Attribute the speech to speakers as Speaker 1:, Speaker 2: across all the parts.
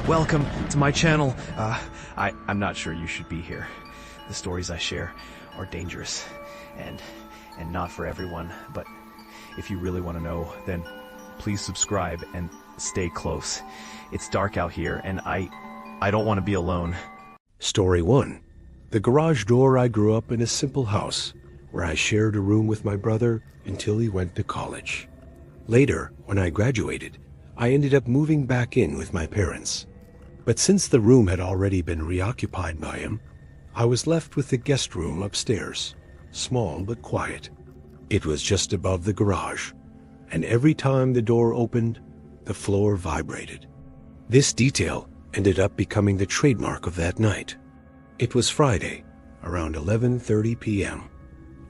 Speaker 1: Welcome to my channel. I'm not sure you should be here. The stories I share are dangerous and not for everyone, but if you really want to know, then please subscribe and stay close. It's dark out here, and I don't want to be alone.
Speaker 2: Story 1. The garage door. I grew up in a simple house where I shared a room with my brother until he went to college. Later, when I graduated, I ended up moving back in with my parents. But since the room had already been reoccupied by him, I was left with the guest room upstairs, small but quiet. It was just above the garage, and every time the door opened, the floor vibrated. This detail ended up becoming the trademark of that night. It was Friday, around 11:30 p.m.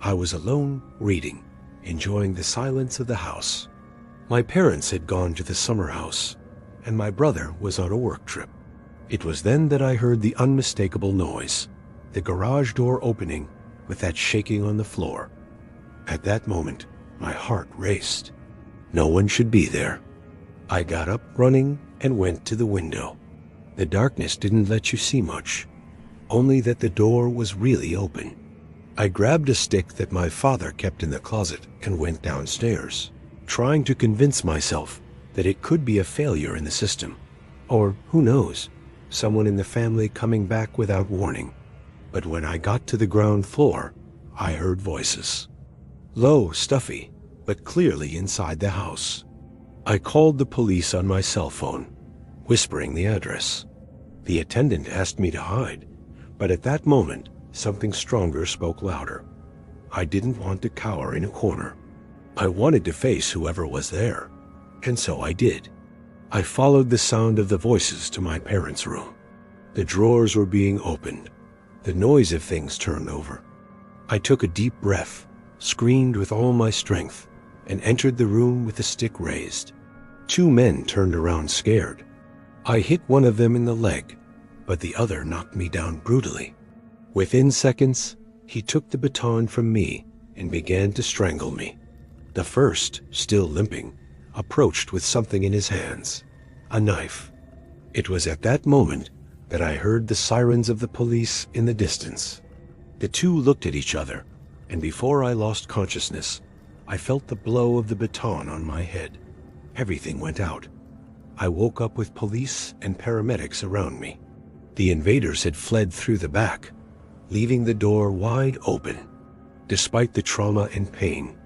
Speaker 2: I was alone, reading, enjoying the silence of the house. My parents had gone to the summer house, and my brother was on a work trip. It was then that I heard the unmistakable noise, the garage door opening with that shaking on the floor. At that moment, my heart raced. No one should be there. I got up running and went to the window. The darkness didn't let you see much, only that the door was really open. I grabbed a stick that my father kept in the closet and went downstairs, trying to convince myself that it could be a failure in the system, or who knows, someone in the family coming back without warning. But when I got to the ground floor, I heard voices. Low, stuffy, but clearly inside the house. I called the police on my cell phone, whispering the address. The attendant asked me to hide, but at that moment, something stronger spoke louder. I didn't want to cower in a corner. I wanted to face whoever was there, and so I did. I followed the sound of the voices to my parents' room. The drawers were being opened, the noise of things turned over. I took a deep breath, screamed with all my strength, and entered the room with the stick raised. 2 men turned around scared. I hit one of them in the leg, but the other knocked me down brutally. Within seconds, he took the baton from me and began to strangle me. The first, still limping, approached with something in his hands, a knife. It was at that moment that I heard the sirens of the police in the distance. The 2 looked at each other, and before I lost consciousness, I felt the blow of the baton on my head. Everything went out. I woke up with police and paramedics around me. The invaders had fled through the back, leaving the door wide open. Despite the trauma and pain,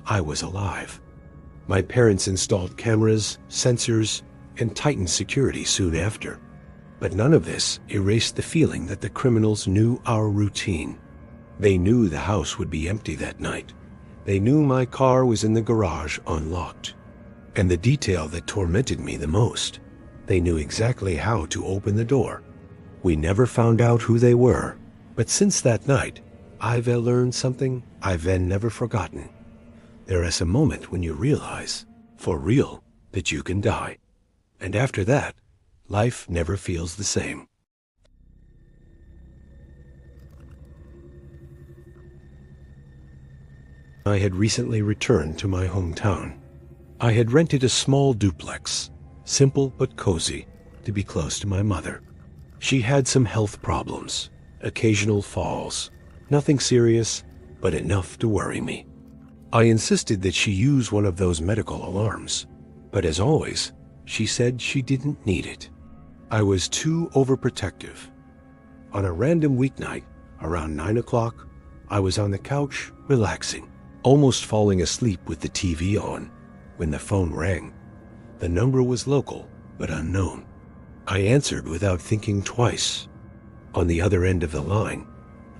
Speaker 2: I was alive. My parents installed cameras, sensors, and tightened security soon after. But none of this erased the feeling that the criminals knew our routine. They knew the house would be empty that night. They knew my car was in the garage unlocked. And the detail that tormented me the most, they knew exactly how to open the door. We never found out who they were, but since that night, I've learned something I've then never forgotten. There is a moment when you realize, for real, that you can die. And after that, life never feels the same. I had recently returned to my hometown. I had rented a small duplex, simple but cozy, to be close to my mother. She had some health problems, occasional falls, nothing serious, but enough to worry me. I insisted that she use one of those medical alarms, but as always, she said she didn't need it. I was too overprotective. On a random weeknight, around 9 o'clock, I was on the couch, relaxing, almost falling asleep with the TV on, when the phone rang. The number was local, but unknown. I answered without thinking twice. On the other end of the line,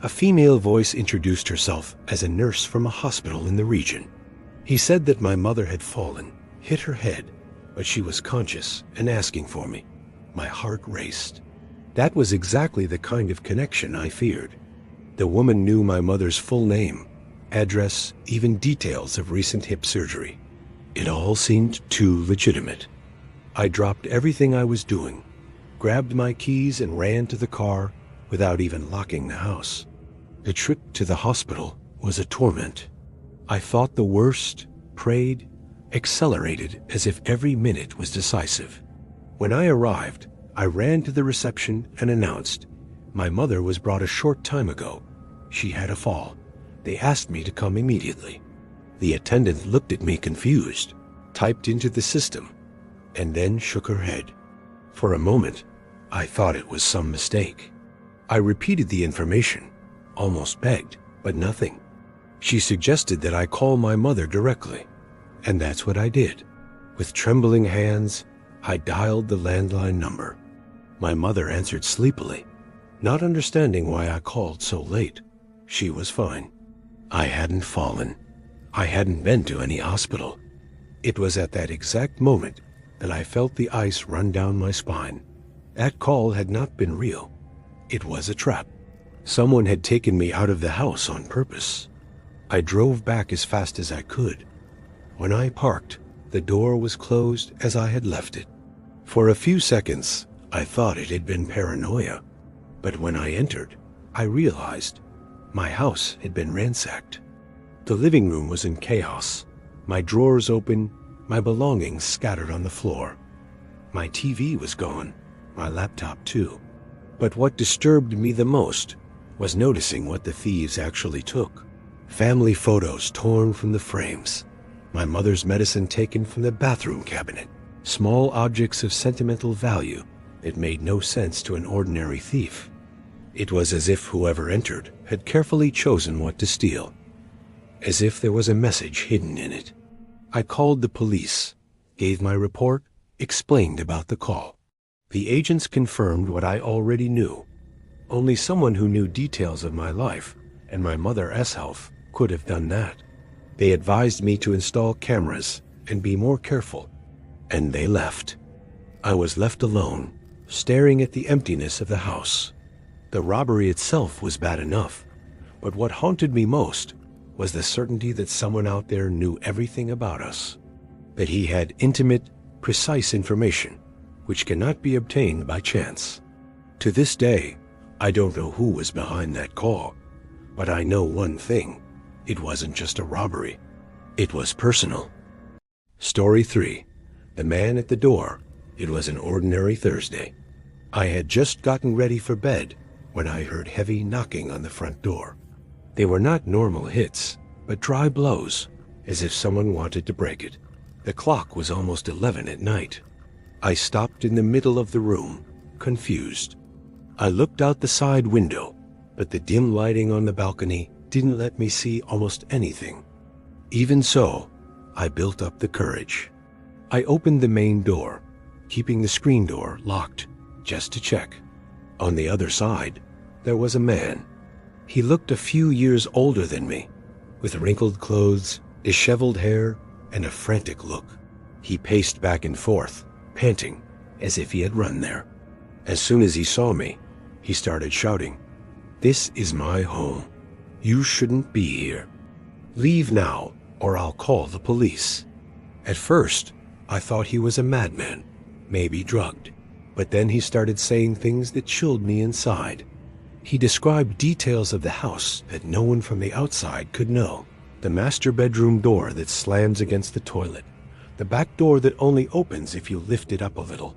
Speaker 2: a female voice introduced herself as a nurse from a hospital in the region. He said that my mother had fallen, hit her head, but she was conscious and asking for me. My heart raced. That was exactly the kind of connection I feared. The woman knew my mother's full name, address, even details of recent hip surgery. It all seemed too legitimate. I dropped everything I was doing, grabbed my keys and ran to the car without even locking the house. The trip to the hospital was a torment. I thought the worst, prayed, accelerated as if every minute was decisive. When I arrived, I ran to the reception and announced, "My mother was brought a short time ago. She had a fall. They asked me to come immediately." The attendant looked at me confused, typed into the system, and then shook her head. For a moment, I thought it was some mistake. I repeated the information, almost begged, but nothing. She suggested that I call my mother directly, and that's what I did. With trembling hands, I dialed the landline number. My mother answered sleepily, not understanding why I called so late. She was fine. I hadn't fallen. I hadn't been to any hospital. It was at that exact moment that I felt the ice run down my spine. That call had not been real. It was a trap. Someone had taken me out of the house on purpose. I drove back as fast as I could. When I parked, the door was closed as I had left it. For a few seconds, I thought it had been paranoia. But when I entered, I realized my house had been ransacked. The living room was in chaos. My drawers open, my belongings scattered on the floor. My TV was gone, my laptop too. But what disturbed me the most was noticing what the thieves actually took. Family photos torn from the frames, my mother's medicine taken from the bathroom cabinet, small objects of sentimental value that made no sense to an ordinary thief. It was as if whoever entered had carefully chosen what to steal, as if there was a message hidden in it. I called the police, gave my report, explained about the call. The agents confirmed what I already knew. Only someone who knew details of my life and my mother's health could have done that. They advised me to install cameras and be more careful, and they left. I was left alone, staring at the emptiness of the house. The robbery itself was bad enough, but what haunted me most was the certainty that someone out there knew everything about us, that he had intimate, precise information which cannot be obtained by chance. To this day, I don't know who was behind that call, but I know one thing: it wasn't just a robbery. It was personal. Story 3. The Man at the Door. It was an ordinary Thursday. I had just gotten ready for bed when I heard heavy knocking on the front door. They were not normal hits, but dry blows, as if someone wanted to break it. The clock was almost 11 at night. I stopped in the middle of the room, confused. I looked out the side window, but the dim lighting on the balcony didn't let me see almost anything. Even so, I built up the courage. I opened the main door, keeping the screen door locked, just to check. On the other side, there was a man. He looked a few years older than me, with wrinkled clothes, disheveled hair, and a frantic look. He paced back and forth, panting, as if he had run there. As soon as he saw me, he started shouting, "This is my home. You shouldn't be here. Leave now, or I'll call the police." At first, I thought he was a madman, maybe drugged, but then he started saying things that chilled me inside. He described details of the house that no one from the outside could know. The master bedroom door that slams against the toilet, the back door that only opens if you lift it up a little,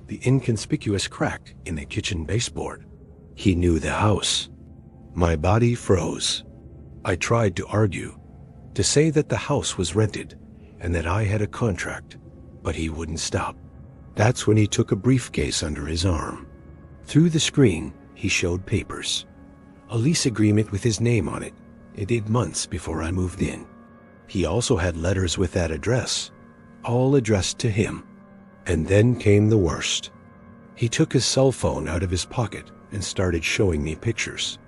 Speaker 2: the inconspicuous crack in the kitchen baseboard. He knew the house. My body froze. I tried to argue, to say that the house was rented and that I had a contract, but he wouldn't stop. That's when he took a briefcase under his arm. Through the screen, he showed papers. A lease agreement with his name on it. It did months before I moved in. He also had letters with that address, all addressed to him. And then came the worst. He took his cell phone out of his pocket and started showing me pictures.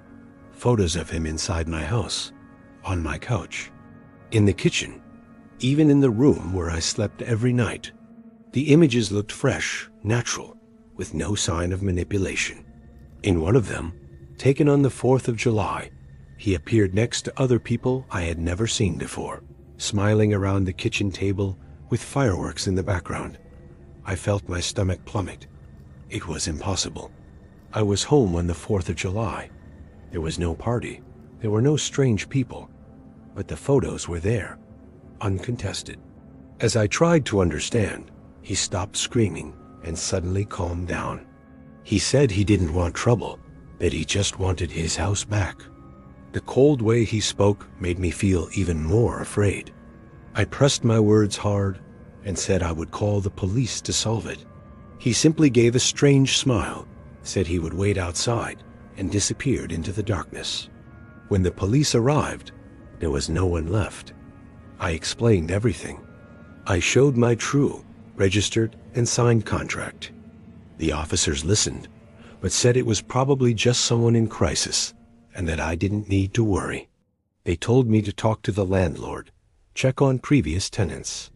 Speaker 2: Photos of him inside my house, on my couch, in the kitchen, even in the room where I slept every night. The images looked fresh, natural, with no sign of manipulation. In one of them, taken on the 4th of July, he appeared next to other people I had never seen before, smiling around the kitchen table with fireworks in the background. I felt my stomach plummet. It was impossible. I was home on the 4th of July. There was no party. There were no strange people. But the photos were there, uncontested. As I tried to understand, he stopped screaming and suddenly calmed down. He said he didn't want trouble, that he just wanted his house back. The cold way he spoke made me feel even more afraid. I pressed my words hard and said I would call the police to solve it. He simply gave a strange smile, said he would wait outside, and disappeared into the darkness. When the police arrived, there was no one left. I explained everything. I showed my true, registered, and signed contract. The officers listened, but said it was probably just someone in crisis, and that I didn't need to worry. They told me to talk to the landlord, check on previous tenants.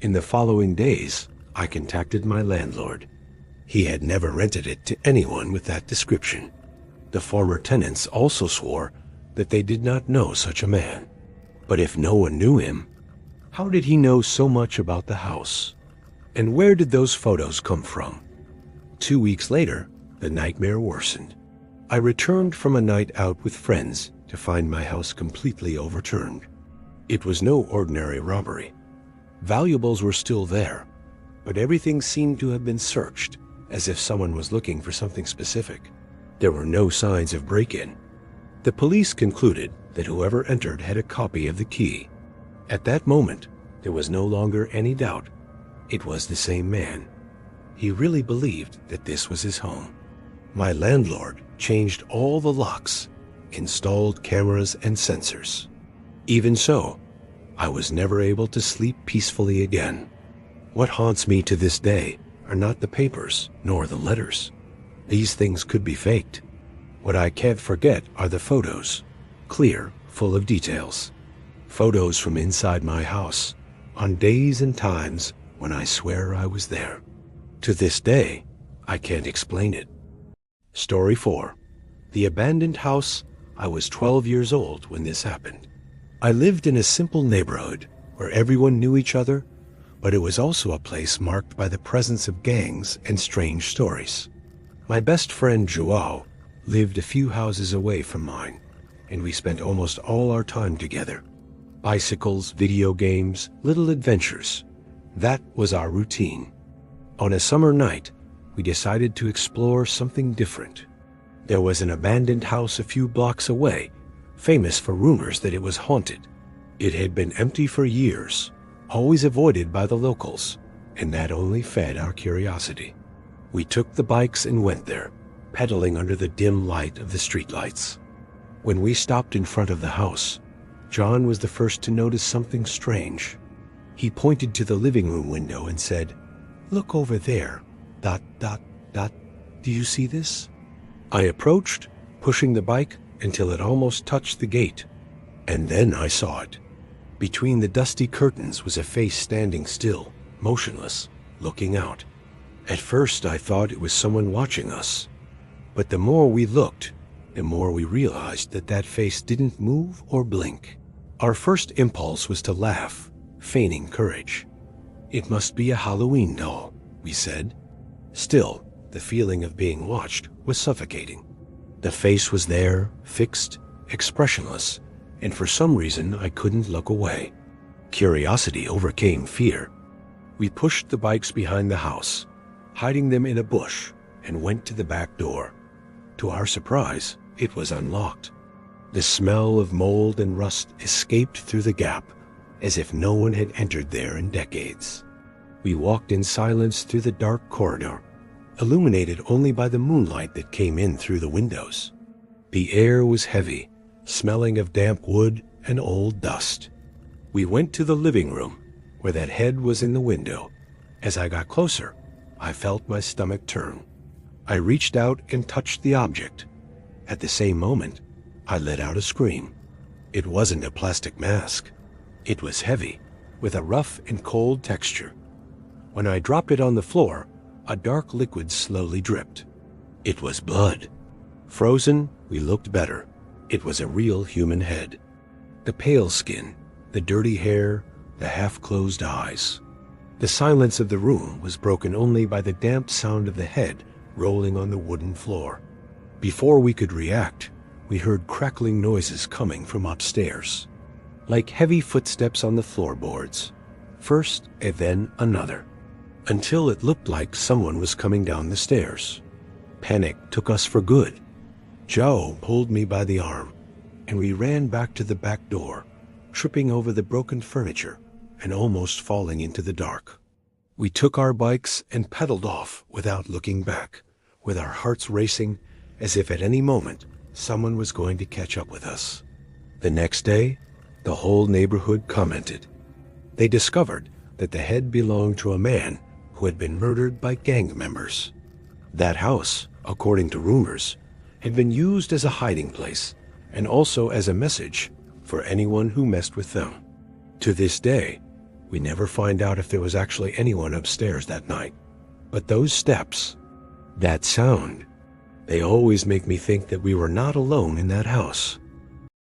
Speaker 2: In the following days, I contacted my landlord. He had never rented it to anyone with that description. The former tenants also swore that they did not know such a man. But if no one knew him, how did he know so much about the house? And where did those photos come from? 2 weeks later, the nightmare worsened. I returned from a night out with friends to find my house completely overturned. It was no ordinary robbery. Valuables were still there, but everything seemed to have been searched, as if someone was looking for something specific. There were no signs of break-in. The police concluded that whoever entered had a copy of the key. At that moment, there was no longer any doubt. It was the same man. He really believed that this was his home. My landlord changed all the locks, installed cameras and sensors. Even so, I was never able to sleep peacefully again. What haunts me to this day are not the papers nor the letters. These things could be faked. What I can't forget are the photos, clear, full of details. Photos from inside my house, on days and times when I swear I was there. To this day, I can't explain it. Story 4. The abandoned house. I was 12 years old when this happened. I lived in a simple neighborhood where everyone knew each other, but it was also a place marked by the presence of gangs and strange stories. My best friend Joao lived a few houses away from mine, and we spent almost all our time together. Bicycles, video games, little adventures. That was our routine. On a summer night, we decided to explore something different. There was an abandoned house a few blocks away, famous for rumors that it was haunted. It had been empty for years, always avoided by the locals, and that only fed our curiosity. We took the bikes and went there, pedaling under the dim light of the streetlights. When we stopped in front of the house, John was the first to notice something strange. He pointed to the living room window and said, "Look over there, ... Do you see this?" I approached, pushing the bike until it almost touched the gate. And then I saw it. Between the dusty curtains was a face standing still, motionless, looking out. At first I thought it was someone watching us. But the more we looked, the more we realized that that face didn't move or blink. Our first impulse was to laugh, feigning courage. "It must be a Halloween doll," we said. Still, the feeling of being watched was suffocating. The face was there, fixed, expressionless, and for some reason I couldn't look away. Curiosity overcame fear. We pushed the bikes behind the house, hiding them in a bush, and went to the back door. To our surprise, it was unlocked. The smell of mold and rust escaped through the gap, as if no one had entered there in decades. We walked in silence through the dark corridor, illuminated only by the moonlight that came in through the windows. The air was heavy, smelling of damp wood and old dust. We went to the living room, where that head was in the window. As I got closer, I felt my stomach turn. I reached out and touched the object. At the same moment, I let out a scream. It wasn't a plastic mask. It was heavy, with a rough and cold texture. When I dropped it on the floor, a dark liquid slowly dripped. It was blood. Frozen, we looked better. It was a real human head. The pale skin, the dirty hair, the half-closed eyes. The silence of the room was broken only by the damp sound of the head rolling on the wooden floor. Before we could react, we heard crackling noises coming from upstairs, like heavy footsteps on the floorboards. First and then another, until it looked like someone was coming down the stairs. Panic took us for good. Joe pulled me by the arm, and we ran back to the back door, tripping over the broken furniture and almost falling into the dark. We took our bikes and pedaled off without looking back, with our hearts racing as if at any moment someone was going to catch up with us. The next day, the whole neighborhood commented. They discovered that the head belonged to a man who had been murdered by gang members. That house, according to rumors, had been used as a hiding place and also as a message for anyone who messed with them. To this day, we never find out if there was actually anyone upstairs that night. But those steps, that sound, they always make me think that we were not alone in that house.